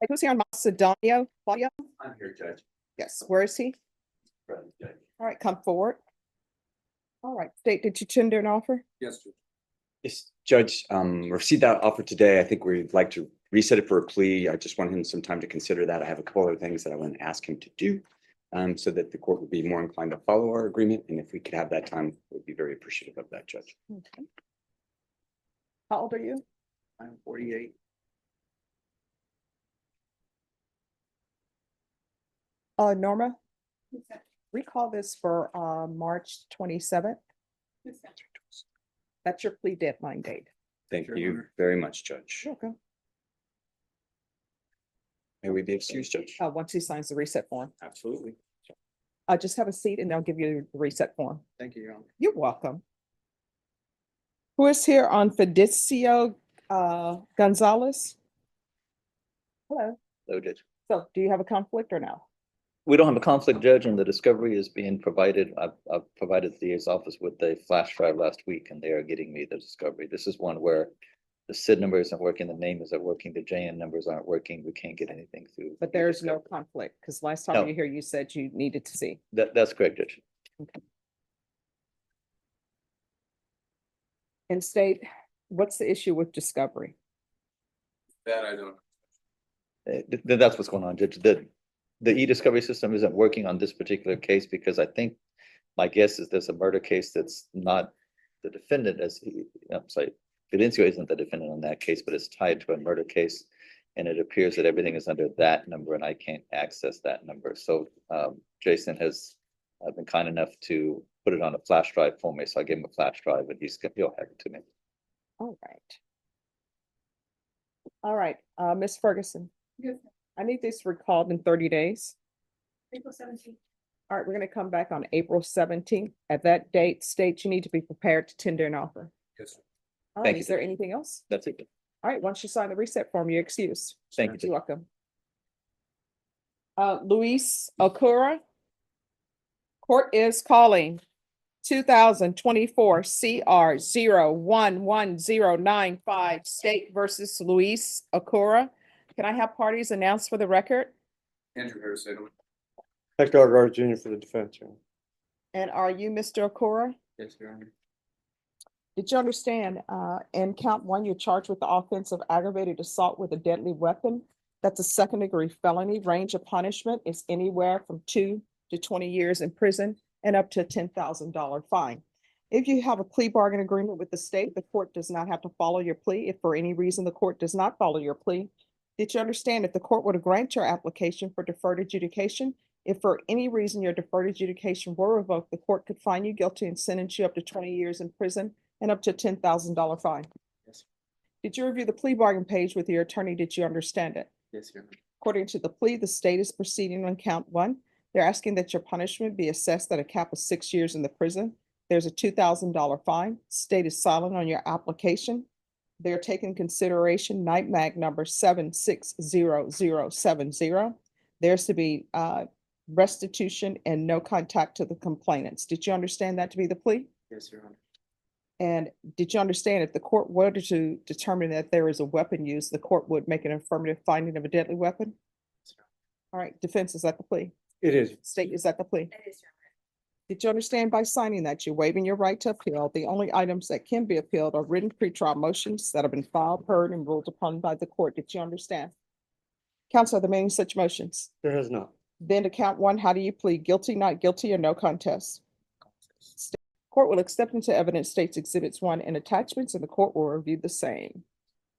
Who's here on Macedonio? Claudio? I'm here, Judge. Yes, where is he? Present, Judge. All right, come forward. All right, State, did you tender an offer? Yes, Judge. Yes, Judge, received that offer today. I think we'd like to reset it for a plea. I just want him some time to consider that. I have a couple other things that I want to ask him to do, so that the court would be more inclined to follow our agreement. And if we could have that time, we'd be very appreciative of that, Judge. Okay. How old are you? I'm 48. Norma? Recall this for March 27th. That's your plea deadline date. Thank Sure, you Honor. very much, Judge. Okay. May we be excused, Judge? Once he signs the reset form. Absolutely. Just have a seat and they'll give you the reset form. Thank you, Your Honor. You're welcome. Who is here on Fidencio Gonzalez? Hello. Hello, Judge. So do you have a conflict or no? We don't have a conflict, Judge, and the discovery is being provided. I've provided the DA's office with a flash drive last week, and they are getting me the discovery. This is one where the SID number isn't working, the name isn't working, the JN numbers aren't working. We can't get anything through. But there's no conflict, because last time No. you were here, you said you needed to see. That's correct, Judge. And State, what's the issue with discovery? That I don't. That's what's going on, Judge. The e-discovery system isn't working on this particular case because I think my guess is there's a murder case that's not the defendant I'm sorry, Fidencio isn't the defendant on that case, but it's tied to a murder case. And it appears that everything is under that number and I can't access that number. So Jason has been kind enough to put it on a flash drive for me. So I gave him a flash drive and he'll have it to me. All right. All right, Ms. Ferguson. Yes, I need this recalled in 30 days. April 17th. All right, we're gonna come back on April 17th. At that date, State, you need to be prepared to tender an offer. Yes, sir. All Thank right, you, is there Judge. anything else? That's it. All right, once you sign the reset form, you're excused. Thank you, You're Judge. welcome. Luis Okura. Court is calling 2024 CR 011095 State versus Luis Okura. Can I have parties announced for the record? Andrew Harris, Edwin. Hector Algarve Jr. for the defense. Your Honor. And are you Mr. Okura? Yes, Your Honor. Did you understand, in count one, you're charged with the offense of aggravated assault with a deadly weapon? That's a second-degree felony. Range of punishment is anywhere from 2 to 20 years in prison and up to a $10,000 fine. If you have a plea bargain agreement with the state, the court does not have to follow your plea. If for any reason the court does not follow your plea, did you understand if the court were to grant your application for deferred adjudication, if for any reason your deferred adjudication were revoked, the court could find you guilty and sentence you up to 20 years in prison and up to a $10,000 fine? Yes. Did you review the plea bargain page with your attorney? Did you understand it? Yes, Your Honor. According to the plea, the state is proceeding on count one. They're asking that your punishment be assessed at a cap of 6 years in the prison. There's a $2,000 fine. State is silent on your application. They're taking consideration night mag number 760070. There's to be restitution and no contact to the complainants. Did you understand that to be the plea? Yes, Your Honor. And did you understand if the court were to determine that there is a weapon used, the court would make an affirmative finding of a deadly weapon? All right, defense, is that the plea? It is. State, is that the plea? That is, Your Honor. Did you understand by signing that you're waiving your right to appeal? The only items that can be appealed are written pretrial motions that have been filed, heard, and ruled upon by the court. Did you understand? Counsel, are there many such motions? There has not. Then to count one, how do you plead? Guilty, not guilty, or no contest? Court will accept into evidence State's Exhibits 1 and attachments, and the court will review the same.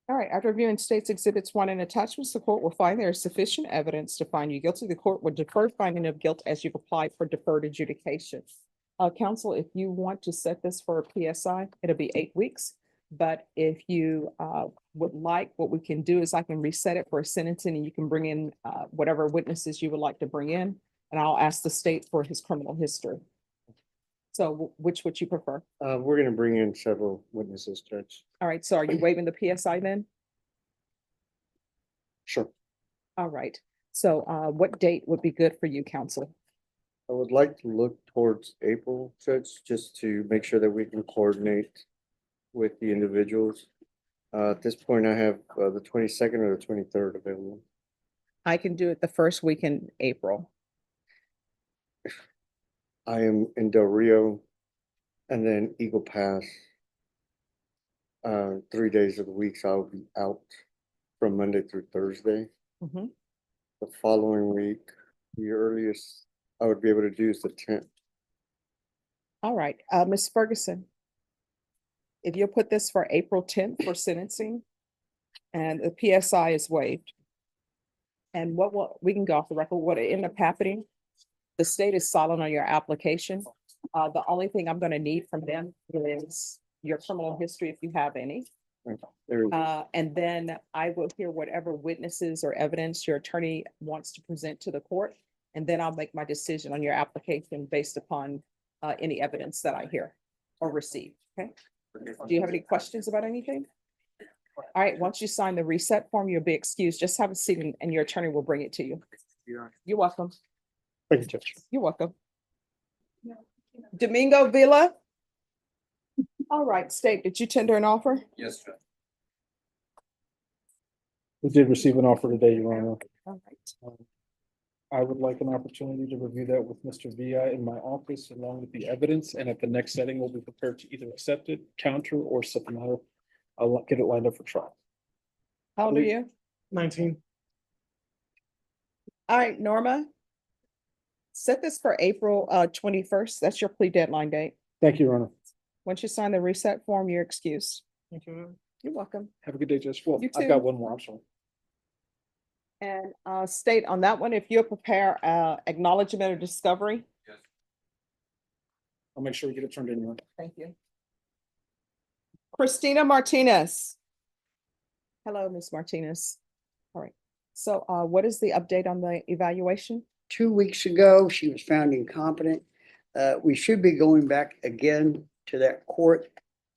All right, after reviewing State's Exhibits 1 and attachments, the court will find there is sufficient evidence to find you guilty. The court will defer finding of guilt as you've applied for deferred adjudication. Counsel, if you want to set this for a PSI, it'll be 8 weeks. But if you would like, what we can do is I can reset it for a sentencing and you can bring in whatever witnesses you would like to bring in. And I'll ask the state for his criminal history. So which would you prefer? We're gonna bring in several witnesses, Judge. All right, so are you waiving the PSI then? Sure. All right, so what date would be good for you, counsel? I would like to look towards April, Judge, just to make sure that we can coordinate with the individuals. At this point, I have the 22nd or the 23rd available. I can do it the first week in April. I am in Del Rio and then Eagle Pass. 3 days of the week, so I'll be out from Monday through Thursday. Mhm. The following week, the earliest I would be able to do is the 10th. All right, Ms. Ferguson. If you'll put this for April 10th for sentencing, and the PSI is waived. And we can go off the record, what ended up happening, the state is silent on your application. The only thing I'm gonna need from them is your criminal history, if you have any. There, And then I will hear whatever witnesses or evidence your attorney wants to present to the court. And then I'll make my decision on your application based upon any evidence that I hear or receive, okay? Do you have any questions about anything? All right, once you sign the reset form, you'll be excused. Just have a seat and your attorney will bring it to you. You're welcome. thank you, Judge. You're welcome. Domingo Villa? All right, state, did you tender an offer? Yes, Judge. We did receive an offer today, Your Honor. All right. I would like an opportunity to review that with Mr. VI in my office along with the evidence, and at the next setting, we'll be prepared to either accept it, counter, or set the matter. I'll get it lined up for trial. How old are you? 19. All right, Norma. Set this for April 21st. That's your plea deadline date. Thank you, Your Honor. Once you sign the reset form, you're excused. Thank you. You're welcome. Have a good day, Judge. Well, You I've too. got one more, I'm sorry. And state on that one, if you'll prepare acknowledgement of discovery. Yes. I'll make sure we get it turned in, Your Honor. Thank you. Christina Martinez. Hello, Ms. Martinez. All right. So what is the update on the evaluation? 2 weeks ago, she was found incompetent. We should be going back again to that court.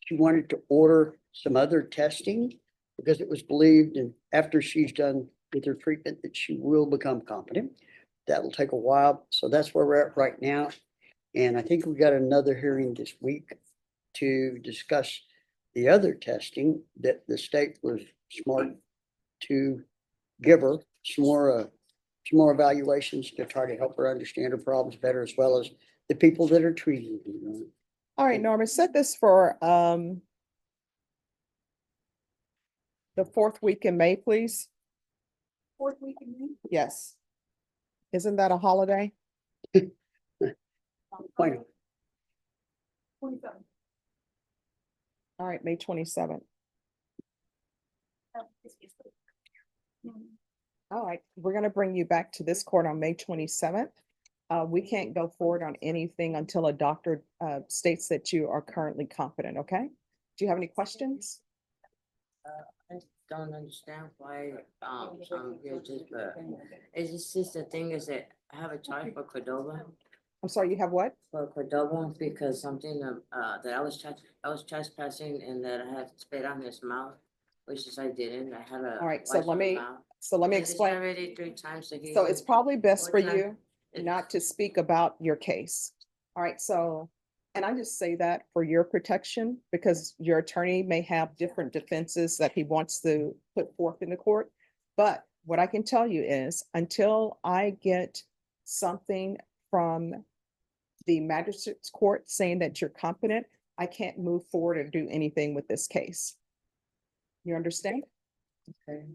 She wanted to order some other testing because it was believed, and after she's done with her treatment, that she will become competent. That'll take a while. So that's where we're at right now. And I think we got another hearing this week to discuss the other testing that the state was smart to give her some more evaluations to try to help her understand her problems better, as well as the people that are treating her. All right, Norma, set this for the fourth week in May, please. Fourth week in May? Yes. Isn't that a holiday? Why not? 27th. All right, May 27th. All right, we're gonna bring you back to this court on May 27th. We can't go forward on anything until a doctor states that you are currently competent, okay? Do you have any questions? I don't understand why, you're just, it's just the thing is that I have a charge for Cordova, I'm sorry, you have what? because something, that I was trespassing and that I had spit on his mouth, which is I didn't, I had a. All right, so wash let my me mouth. Let me And it's explain. already 3 times, so he. So it's probably best for Four you times. not to speak about your case. All right, so, and I just say that for your protection, because your attorney may have different defenses that he wants to put forth in the court. But what I can tell you is, until I get something from the magistrate's court saying that you're competent, I can't move forward or do anything with this case. You understand? Okay.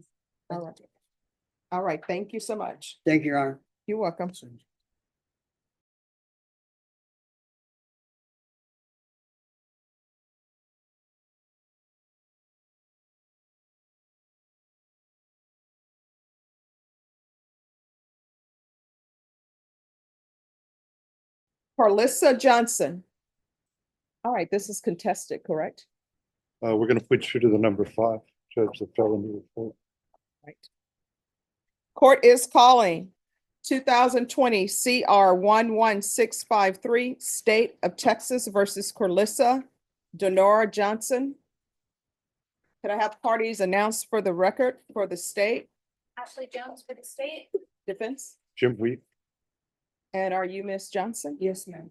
All right. All right, thank you so much. Thank you, Your Honor. You're welcome. Carlissa Johnson. All right, this is contested, correct? We're gonna put you to the number 5, Judge, the felony report. Right. Court is calling 2020 CR 11653, State of Texas versus Carlissa Donora Johnson. Could I have parties announced for the record for the state Ashley Jones for the state. defense? Jim Wheat. And are you Miss Johnson? Yes, ma'am.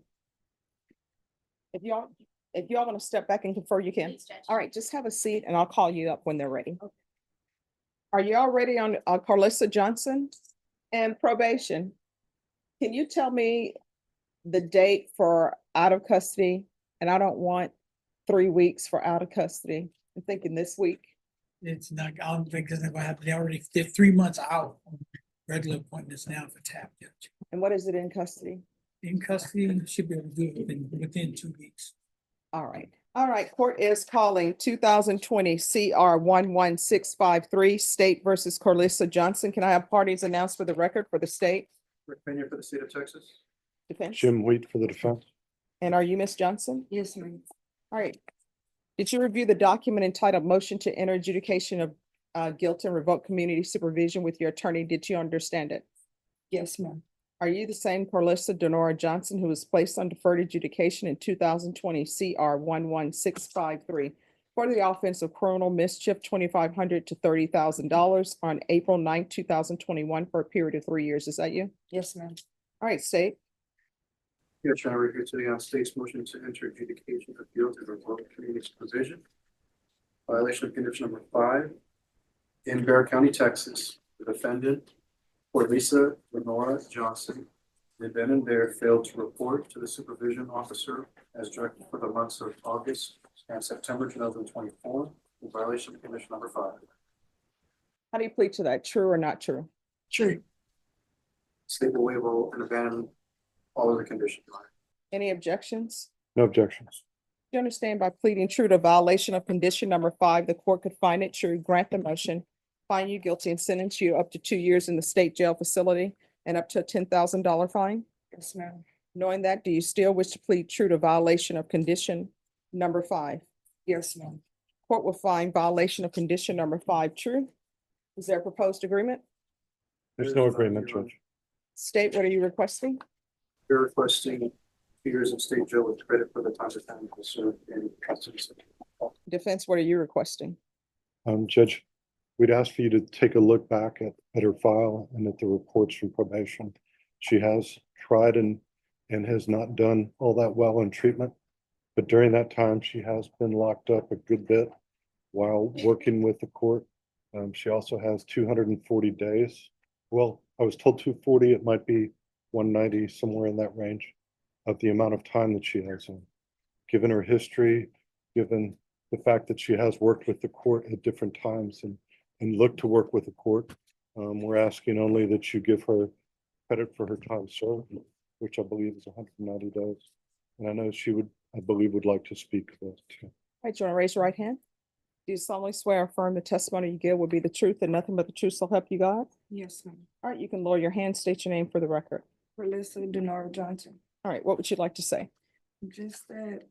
If y'all want to step back and confer, you can. Please, Judge. All right, just have a seat and I'll call you up when they're ready. Are you all ready on Carlissa Johnson? And probation. Can you tell me the date for out of custody? And I don't want 3 weeks for out of custody. I'm thinking this week. It's not, I don't think it's not gonna happen. They're 3 months out on regular appointments now for TAP judge. And what is it in custody? In custody, should be able to do it within 2 weeks. All right. All right. Court is calling 2020 CR 11653 State versus Carlissa Johnson. Can I have parties announced for the record for the state Rick Pena for the state of Texas. defense? Jim Wheat for the defense. And are you Miss Johnson? Yes, ma'am. All right. Did you review the document entitled Motion to Enter Adjudication of Guilt and Revoke Community Supervision with your attorney? Did you understand it? Yes, ma'am. Are you the same Carlissa Denora Johnson who was placed on deferred adjudication in 2020 CR 11653 for the offense of criminal mischief, $2,500 to $30,000 on April 9th, 2021 for a period of 3 years? Is that you? Yes, ma'am. All right, state. Yes, Your Honor, here today on state's motion to enter adjudication of guilt and revoke community supervision. Violation of condition number 5. In Bear County, Texas, the defendant, Lisa Lenora Johnson, the then and there failed to report to the supervision officer as directed for the months of August and September 2024 in violation of condition number 5. How do you plead to that? True or not true? True. State will waive all and abandon all of the conditions. Your Honor. Any objections? No objections. You understand by pleading true to violation of condition number 5, the court could find it true, grant the motion, find you guilty and sentence you up to 2 years in the state jail facility and up to a $10,000 fine? Yes, ma'am. Knowing that, do you still wish to plead true to violation of condition number 5? Yes, ma'am. Court will find violation of condition number 5 true. Is there a proposed agreement? There's no agreement, Judge. State, what are you requesting? You're requesting 2 years in state jail with credit for the time the defendant was served in custody. Defense, what are you requesting? Judge, we'd ask for you to take a look back at her file and at the reports from probation. She has tried and has not done all that well in treatment. But during that time, she has been locked up a good bit while working with the court. She also has 240 days. Well, I was told 240, it might be 190, somewhere in that range of the amount of time that she has. Given her history, given the fact that she has worked with the court at different times and looked to work with the court, we're asking only that you give her credit for her time served, which I believe is 190 days. And I know she would, I believe, would like to speak to that too. All right, do you want to raise your right hand? Do you solemnly swear or affirm the testimony you give will be the truth and nothing but the truth so help you God? Yes, ma'am. All right, you can lower your hand, state your name for the record. Melissa Denora Johnson. All right, what would you like to say? Just that,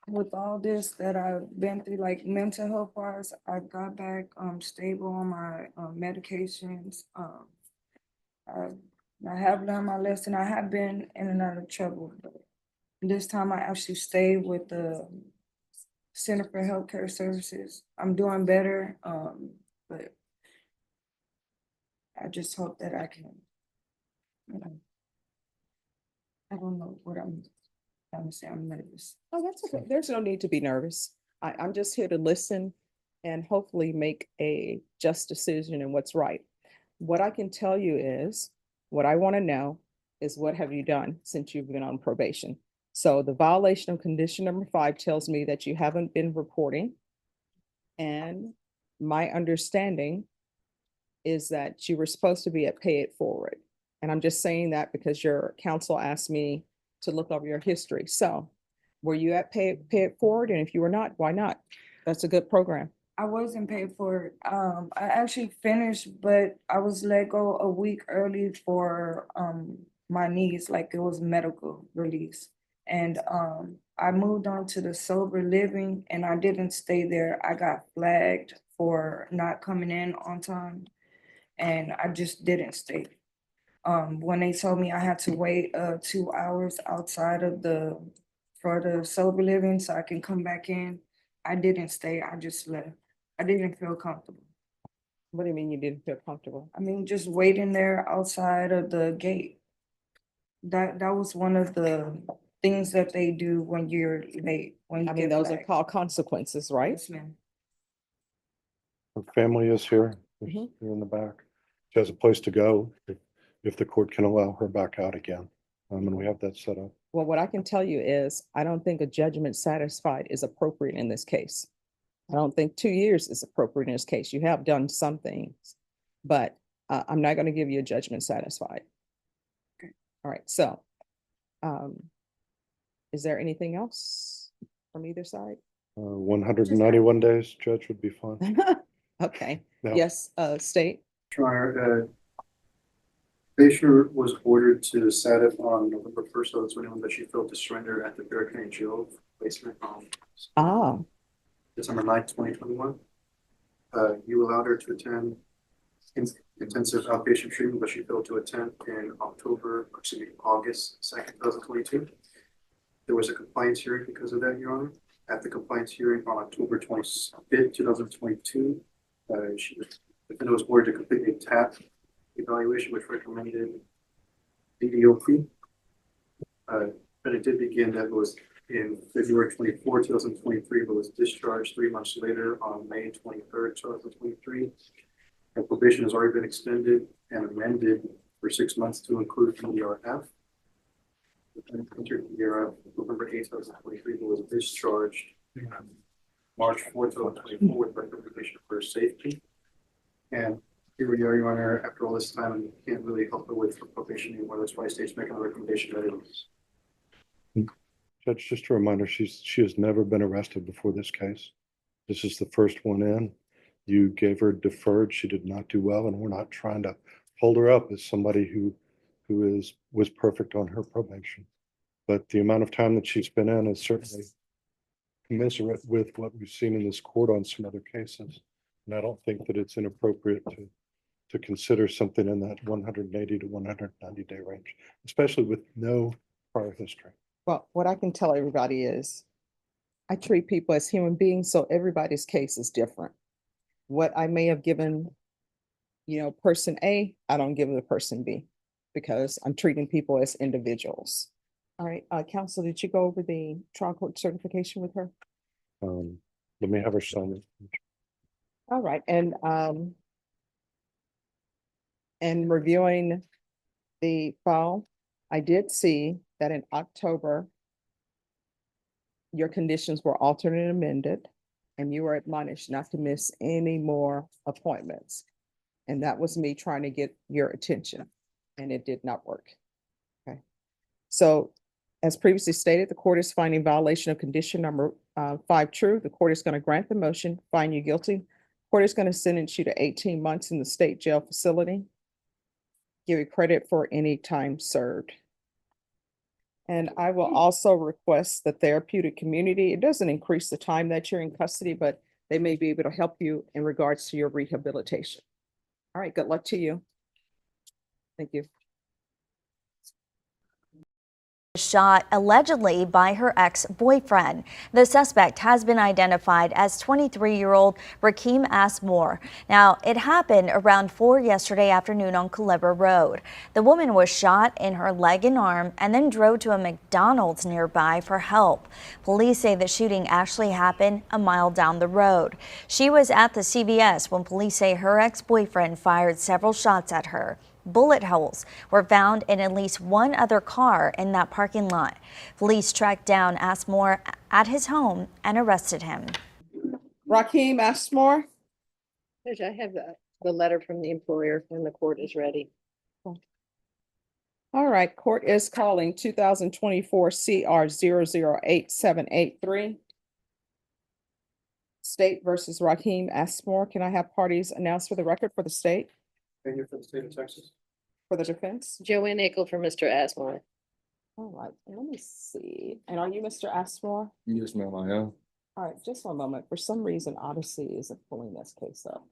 with all this that I've been through, like mental health wise, I got back, stable on my, medications. I have learned my lesson. I have been in and out of trouble, but this time I actually stayed with the Center for Healthcare Services. I'm doing better, but I just hope that I can, you know, I don't know what I'm say. I'm nervous. Oh, that's okay. There's no need to be nervous. I'm just here to listen and hopefully make a just decision in what's right. What I can tell you is, what I want to know is what have you done since you've been on probation? So the violation of condition number 5 tells me that you haven't been reporting. And my understanding is that you were supposed to be at Pay It Forward. And I'm just saying that because your counsel asked me to look over your history. So were you at Pay It Forward? And if you were not, why not? That's a good program. I wasn't paid for it. I actually finished, but I was let go a week early for my needs, like it was medical release. And I moved on to the sober living and I didn't stay there. I got flagged for not coming in on time and I just didn't stay. When they told me I had to wait 2 hours outside of for the sober living so I can come back in, I didn't stay. I just left. I didn't feel comfortable. What do you mean you didn't feel comfortable? I mean, just waiting there outside of the gate. That was one of the things that they do when you're late. When you I mean, get those are flagged. called consequences, right? Yes, ma'am. Her family is here. Mhm. They're in the back. She has a place to go if the court can allow her back out again. And we have that set up. Well, what I can tell you is, I don't think a judgment satisfied is appropriate in this case. I don't think 2 years is appropriate in this case. You have done some things, but I'm not going to give you a judgment satisfied. Okay. All right, so is there anything else from either side? 191 days, Judge, would be fine. Okay, No. yes, State. Your Honor, Commissioner was ordered to SATF on November 1st, 2021, but she failed to surrender at the Bear County Jail placement on Ah, December 9th, 2021. You allowed her to attend intensive outpatient treatment, but she failed to attend in August 2nd, 2022. There was a compliance hearing because of that, Your Honor. At the compliance hearing on October 25th, 2022, the defendant was ordered to complete a TAP evaluation, which recommended DDOP. But it did begin, that was in February 24, 2023, but was discharged 3 months later on May 23rd, 2023. And probation has already been extended and amended for 6 months to include PDRF. Entered PDRF November 8th, 2023, but was discharged March 4th, 2024 with recommendation for safety. And here we are, Your Honor, after all this time, and can't really help her with probation anymore. That's why state's making a recommendation that it is. Judge, just a reminder, she has never been arrested before this case. This is the first one in. You gave her deferred. She did not do well, and we're not trying to hold her up as somebody who was perfect on her probation. But the amount of time that she's been in is certainly commensurate with what we've seen in this court on some other cases. And I don't think that it's inappropriate to consider something in that 180 to 190 day range, especially with no prior history. well, what I can tell everybody is, I treat people as human beings, so everybody's case is different. What I may have given, person A, I don't give the person B, because I'm treating people as individuals. All right, counsel, did you go over the trial court certification with her? Let me have her sign it. All right, and reviewing the file, I did see that in October, your conditions were altered and amended, and you were admonished not to miss any more appointments. And that was me trying to get your attention, and it did not work. Okay. So as previously stated, the court is finding violation of condition number 5 true. The court is going to grant the motion, find you guilty. Court is going to sentence you to 18 months in the state jail facility. Give you credit for any time served. And I will also request the therapeutic community. It doesn't increase the time that you're in custody, but they may be able to help you in regards to your rehabilitation. All right, good luck to you. Thank you. Shot allegedly by her ex-boyfriend. The suspect has been identified as 23-year-old Rakeem Asmore. Now, it happened around 4 yesterday afternoon on Culebra Road. The woman was shot in her leg and arm and then drove to a McDonald's nearby for help. Police say the shooting actually happened a mile down the road. She was at the CVS when police say her ex-boyfriend fired several shots at her. Bullet holes were found in at least one other car in that parking lot. Police tracked down Asmore at his home and arrested him. Rakeem Asmore. Judge, I have the letter from the employer when the court is ready. All right, court is calling 2024 CR 008-783. State versus Rakeem Asmore. Can I have parties announced for the record for the state, Thank you for the state of Texas. for the defense? Joanne Nickel for Mr. Asmore. All right, let me see. And are you Mr. Asmore? Yes, ma'am, I am. All right, just one moment. For some reason, Odyssey isn't pulling this case up.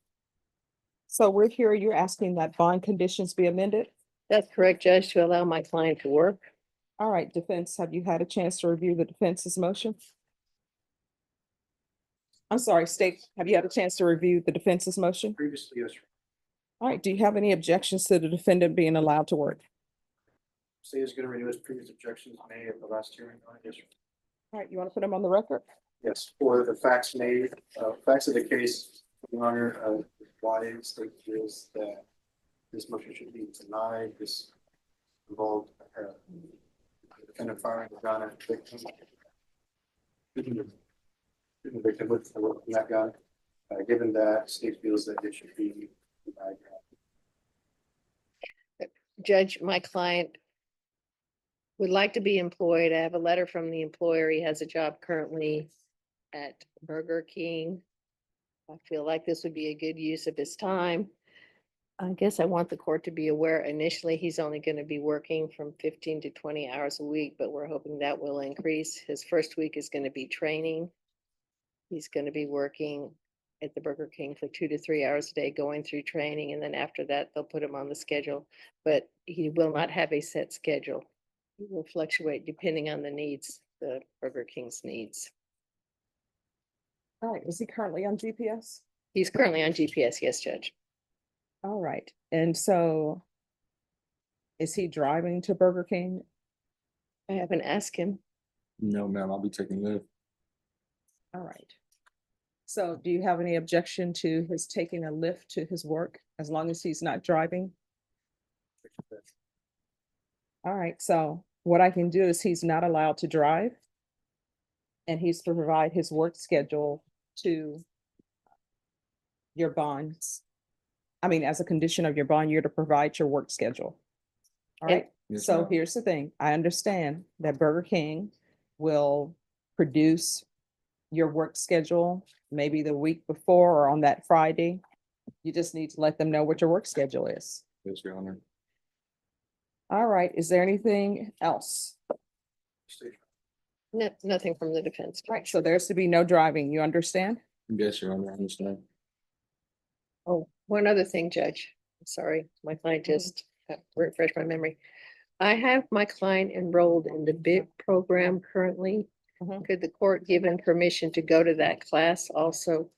So we're here, you're asking that bond conditions be amended? That's correct, Judge, to allow my client to work. All right, defense, have you had a chance to review the defense's motion? I'm sorry, state, have you had a chance to review the defense's motion? Previously, yes. All right, do you have any objections to the defendant being allowed to work? State is going to renew its previous objections made at the last hearing. Yes, sir. All right, you want to put them on the record? Yes, for the facts made, facts of the case, Your Honor, why state is that this motion should be denied. This involved defendant firing the gun at the victim. Shooting the victim with that gun. Given that, state feels that it should be denied. Judge, my client would like to be employed. I have a letter from the employer. He has a job currently at Burger King. I feel like this would be a good use of his time. I guess I want the court to be aware initially he's only going to be working from 15 to 20 hours a week, but we're hoping that will increase. His first week is going to be training. He's going to be working at the Burger King for 2 to 3 hours a day, going through training. And then after that, they'll put him on the schedule, but he will not have a set schedule. He will fluctuate depending on the needs, the Burger King's needs. All right, is he currently on GPS? He's currently on GPS, yes, Judge. All right, and so is he driving to Burger King? I haven't asked him. No, ma'am, I'll be taking leave. All right. So do you have any objection to his taking a lift to his work as long as he's not driving? All right, so what I can do is he's not allowed to drive. And he's to provide his work schedule to your bonds. I mean, as a condition of your bond, you're to provide your work schedule. All right, Yes, so ma'am. here's the thing. I understand that Burger King will produce your work schedule maybe the week before or on that Friday. You just need to let them know what your work schedule is. Yes, Your Honor. All right, is there anything else? No, nothing from the defense. Right, so there's to be no driving, you understand? Yes, Your Honor, I understand. Oh, one other thing, Judge. I'm sorry, my client just refreshed my memory. I have my client enrolled in the BIP program currently. Mhm. Could the court give him permission to go to that class also?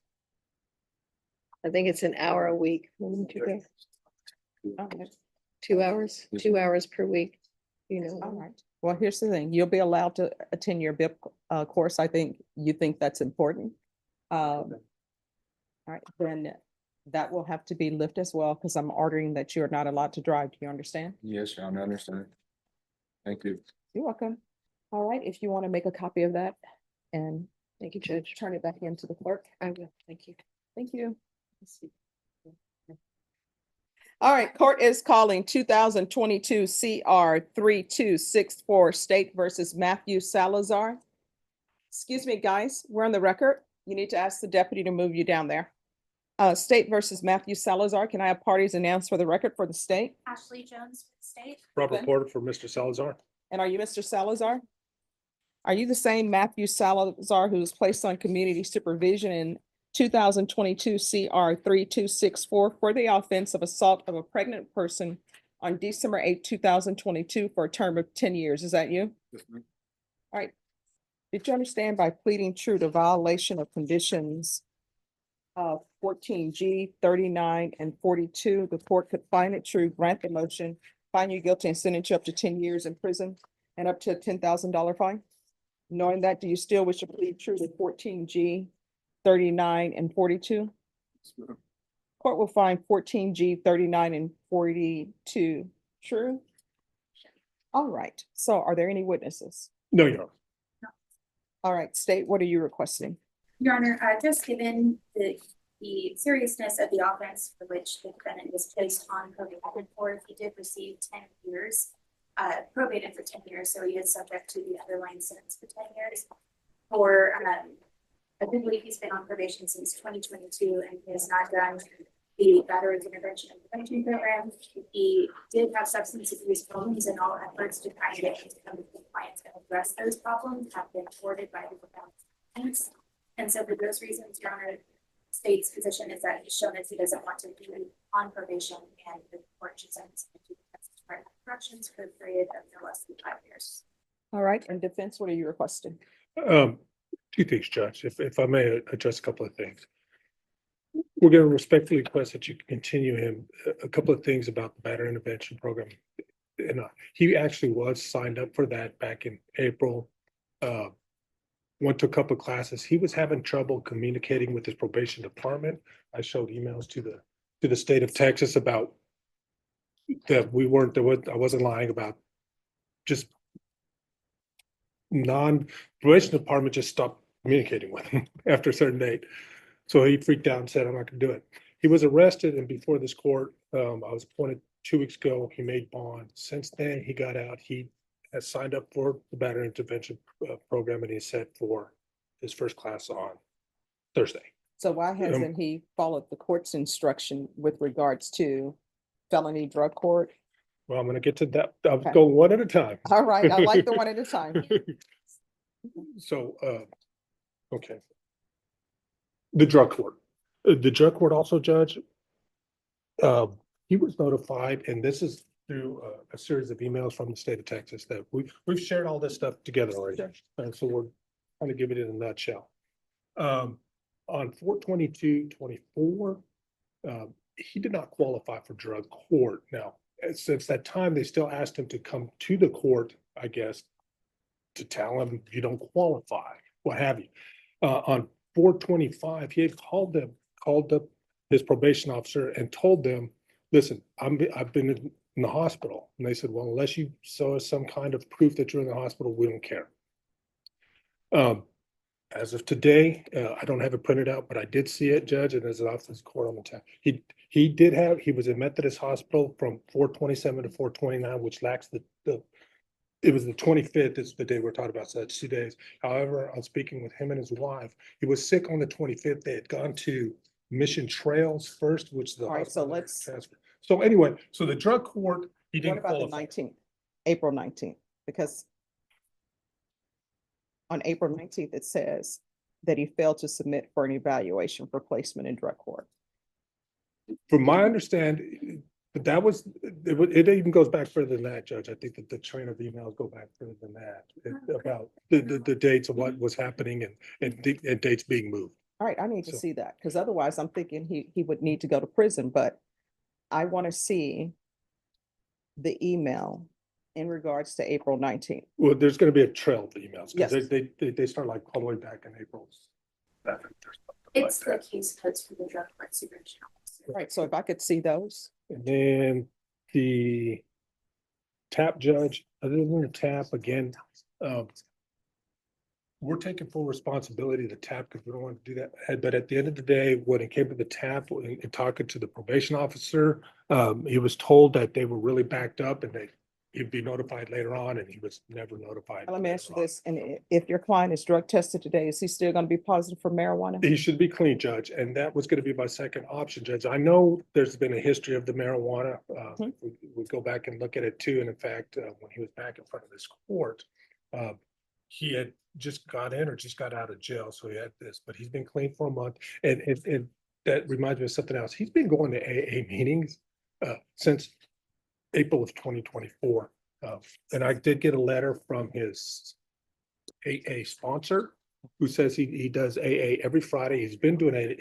I think it's an hour a week. When did you go? Okay. 2 hours, Yes, 2 hours per week, you All know. right. Well, here's the thing. You'll be allowed to attend your BIP course. I think you think that's important. All right, then that will have to be lifted as well because I'm ordering that you're not allowed to drive. Do you understand? Yes, Your Honor, I understand. Thank you. You're welcome. All right, if you want to make a copy of that and Thank you, Judge. turn it back into the clerk. I will, thank you. Thank you. All right, court is calling 2022 CR 3264 State versus Matthew Salazar. Excuse me, guys, we're on the record. You need to ask the deputy to move you down there. State versus Matthew Salazar. Can I have parties announced for the record for the state? Ashley Jones for the state. Robert Okay. Porter for Mr. Salazar. And are you Mr. Salazar? Are you the same Matthew Salazar who was placed on community supervision in 2022 CR 3264 for the offense of assault of a pregnant person on December 8, 2022 for a term of 10 years? Is that you? Yes, ma'am. All right. Did you understand by pleading true to violation of conditions 14G, 39, and 42, the court could find it true, grant the motion, find you guilty, and sentence you up to 10 years in prison and up to a $10,000 fine? Knowing that, do you still wish to plead true to 14G, 39, and 42? Yes, ma'am. Court will find 14G, 39, and 42 true. All right, so are there any witnesses? No, Your Honor. No. All right, state, what are you requesting? Your Honor, just given the seriousness of the offense for which the defendant was placed on probation for, he did receive 10 years, probated for 10 years, so he is subject to the underlying sentence for 10 years. For, I do believe he's been on probation since 2022 and he has not done the Veterans Intervention and Prevention Program. He did have substance abuse problems, and all efforts to try and get him to come to compliance and address those problems have been thwarted by the defense. And so for those reasons, Your Honor, state's position is that he's shown that he doesn't want to be on probation, and the court should sentence him to Department of Corrections for a period of no less than 5 years. All right, and defense, what are you requesting? Two things, Judge, if I may address a couple of things. We're going to respectfully request that you continue him. A couple of things about the Veteran Intervention Program. And he actually was signed up for that back in April. Went to a couple of classes. He was having trouble communicating with his probation department. I showed emails to the state of Texas about that we weren't, I wasn't lying about just probation department just stopped communicating with him after a certain date. So he freaked out and said, I'm not gonna do it. He was arrested and before this court, I was appointed 2 weeks ago, he made bond. Since then, he got out, he has signed up for the battery intervention program and he's set for his first class on Thursday. So why hasn't he followed the court's instruction with regards to felony drug court? Well, I'm gonna get to that. I'll Okay. go one at a time. All right, I like the one at a time. So, okay. The drug court. The drug court also, Judge, he was notified, and this is through a series of emails from the state of Texas that we've shared all this stuff together already. And so we're trying to give it in a nutshell. On 4/22/24, he did not qualify for drug court. Now, since that time, they still asked him to come to the court, I guess, to tell him you don't qualify, what have you. On 4/25, he had called up his probation officer and told them, listen, I've been in the hospital. And they said, well, unless you show us some kind of proof that you're in the hospital, we don't care. As of today, I don't have it printed out, but I did see it, Judge, and there's an office court on the town. He was in Methodist Hospital from 4/27 to 4/29, which lacks it was the 25th is the day we're talking about, so that's 2 days. However, I'm speaking with him and his wife. He was sick on the 25th. They had gone to Mission Trails first, which the All right, so hospital let's- transferred. So anyway, so the drug court, he What didn't about the qualify. 19th, April 19th? Because on April 19th, it says that he failed to submit for an evaluation for placement in drug court. From my understanding, but that was, it even goes back further than that, Judge. I think that the train of emails go back further than that, about the dates of what was happening and dates being moved. All right, I need to So- see that, because otherwise I'm thinking he would need to go to prison, but I want to see the email in regards to April 19th. Well, there's gonna be a trail of emails, because Yes. they start like all the way back in April. It's the case codes for the drug court supervision officer. All right, so if I could see those. And then the TAP judge, other than the TAP, again, we're taking full responsibility of the TAP because we don't want to do that. But at the end of the day, when it came to the TAP and talking to the probation officer, he was told that they were really backed up and he'd be notified later on, and he was never notified. Let me ask you later on. this, and if your client is drug tested today, is he still going to be positive for marijuana? He should be clean, Judge, and that was gonna be my second option, Judge. I know there's been a history of the marijuana. Mhm. We go back and look at it too, and in fact, when he was back in front of this court, he had just got in or just got out of jail, so he had this, but he's been clean for a month. And that reminds me of something else. He's been going to AA meetings since April of 2024. And I did get a letter from his AA sponsor who says he does AA every Friday. He's been doing it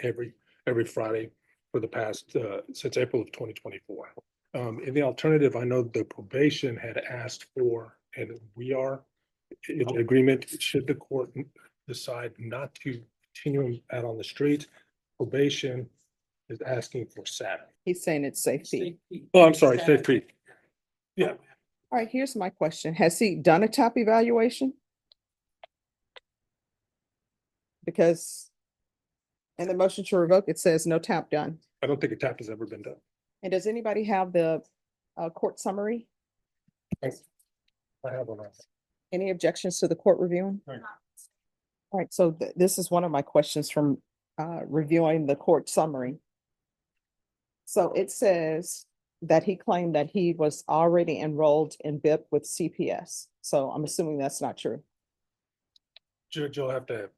every Friday for the past since April of 2024. In the alternative, I know the probation had asked for, and we are in agreement, should the court decide not to continue him out on the street, probation is asking for Saturday. He's saying it's safety. Oh, I'm sorry, safety. Yeah, All right, here's my question. Has he done a TAP evaluation? Because in the motion to revoke, it says no TAP done. I don't think a tap has ever been done. And does anybody have the court summary? I have one. Any objections to the court reviewing? Right. All right, so this is one of my questions from reviewing the court summary. So it says that he claimed that he was already enrolled in BIP with CPS. So I'm assuming that's not true. Judge, you'll have to,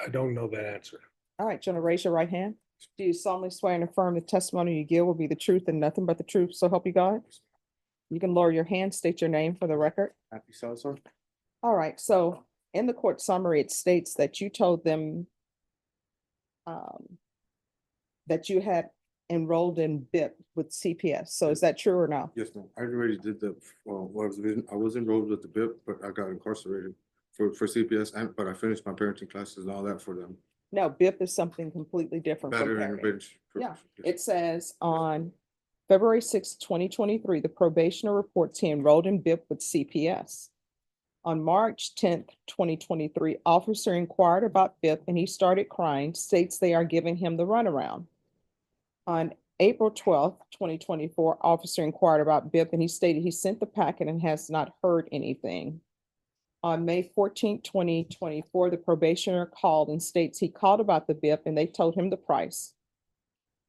I don't know that answer. All right, Jenna, raise your right hand. Do you solemnly swear and affirm the testimony you give will be the truth and nothing but the truth, so help you God? You can lower your hand, state your name for the record. Happy Salazar? All right, so in the court summary, it states that you told them that you had enrolled in BIP with CPS. So is that true or no? Yes, ma'am. I already did I was enrolled with the BIP, but I got incarcerated for CPS, but I finished my parenting classes and all that for them. No, BIP is something completely different from Better parenting. intervention. Yeah, yes. it says on February 6, 2023, the probationer reports he enrolled in BIP with CPS. On March 10th, 2023, officer inquired about BIP and he started crying, states they are giving him the runaround. On April 12th, 2024, officer inquired about BIP and he stated he sent the packet and has not heard anything. On May 14th, 2024, the probationer called and states he called about the BIP and they told him the price.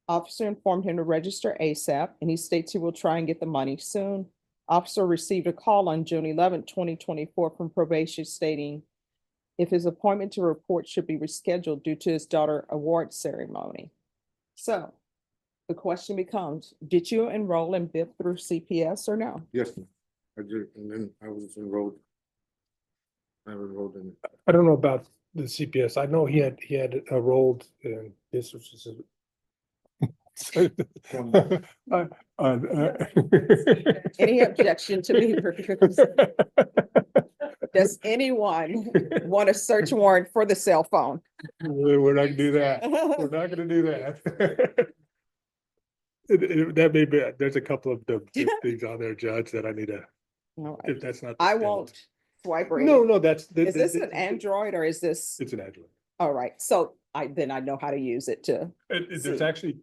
Officer informed him to register ASAP and he states he will try and get the money soon. Officer received a call on June 11th, 2024 from probation stating if his appointment to report should be rescheduled due to his daughter award ceremony. So the question becomes, did you enroll in BIP through CPS or no? Yes, ma'am. I did, and then I was enrolled. I enrolled in it. I don't know about the CPS. I know he had enrolled in this, which is. Any objection to me? Does anyone want a search warrant for the cell phone? We're not gonna do that. We're not gonna do that. That may be, there's a couple of the things on there, Judge, that I need to, All right. if that's not. the I standard. won't swipe. No, that's. Is this an Android or is this? It's an Android. All right, so then I know how to use it to. There's see. actually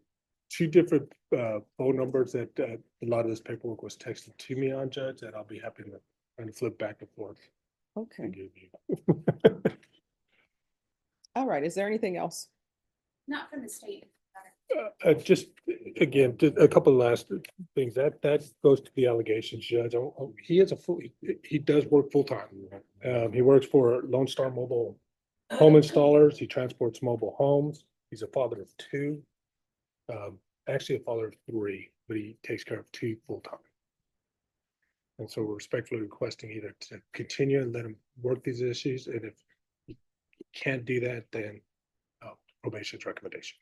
two different phone numbers that a lot of this paperwork was texted to me on, Judge, that I'll be happy to kind of flip back and forth to Okay, give you. all right, is there anything else? Not from the state. Just, again, just a couple of last things, that goes to the allegations, Judge. He is he does work full-time. He works for Lone Star Mobile Home Installers. He transports mobile homes. He's a father of two. Actually a father of three, but he takes care of two full-time. And so we're respectfully requesting either to continue and let him work these issues, and if he can't do that, then probation's recommendation.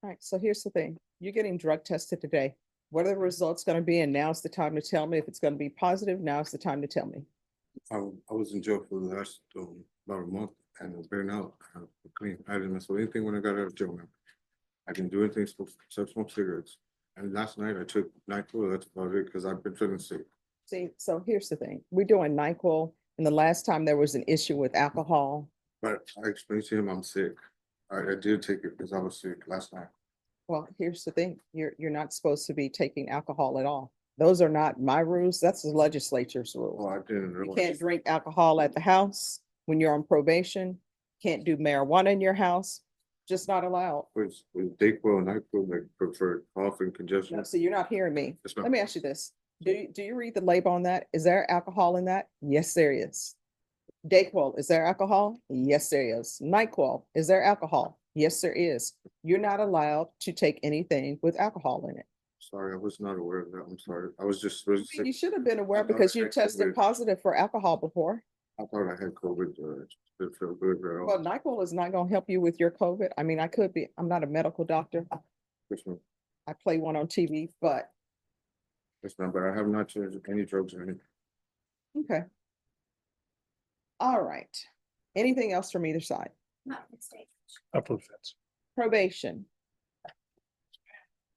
All right, so here's the thing, you're getting drug tested today. What are the results gonna be? And now's the time to tell me. If it's gonna be positive, now's the time to tell me. I was in jail for the last about a month and I've been out clean. I didn't mess with anything when I got out of jail, man. I didn't do anything except smoke cigarettes. And last night I took NyQuil, that's about it, because I've been feeling sick. See, so here's the thing, we're doing NyQuil, and the last time there was an issue with alcohol. But I explained to him I'm sick. I did take it because I was sick last night. Well, here's the thing, you're not supposed to be taking alcohol at all. Those are not my rules, that's the legislature's Well, rules. I didn't You realize. can't drink alcohol at the house when you're on probation, can't do marijuana in your house, just not allowed. Was Dayquil and NyQuil like for cough and congestion? No, so you're not hearing me. Yes, ma'am. Let me ask you this. Do you read the label on that? Is there alcohol in that? Yes, there is. Dayquil, is there alcohol? Yes, there is. NyQuil, is there alcohol? Yes, there is. You're not allowed to take anything with alcohol in it. Sorry, I was not aware of that. I'm sorry. I was just You should have been aware I thought because I you had tested COVID. positive for alcohol before. I thought I had COVID. It didn't feel good at all. Well, NyQuil is not gonna help you with your COVID. I mean, I could be, I'm not a medical doctor. Yes, ma'am. I play one on TV, but Yes, ma'am, but I have not changed any drugs or anything. okay. All right. Anything else from either side? Not from the state. Upper fence. Probation.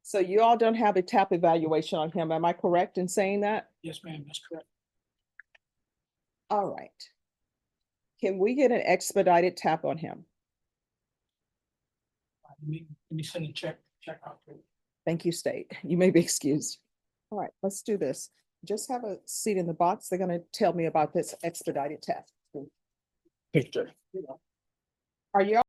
So you all don't have a TAP evaluation on him. Am I correct in saying that? Yes, ma'am, that's correct. All right. Can we get an expedited TAP on him? Let me send a check out to you. Thank you, state. You may be excused. All right, let's do this. Just have a seat in the box. They're gonna tell me about this expedited TAP. Thank you, Judge. Are you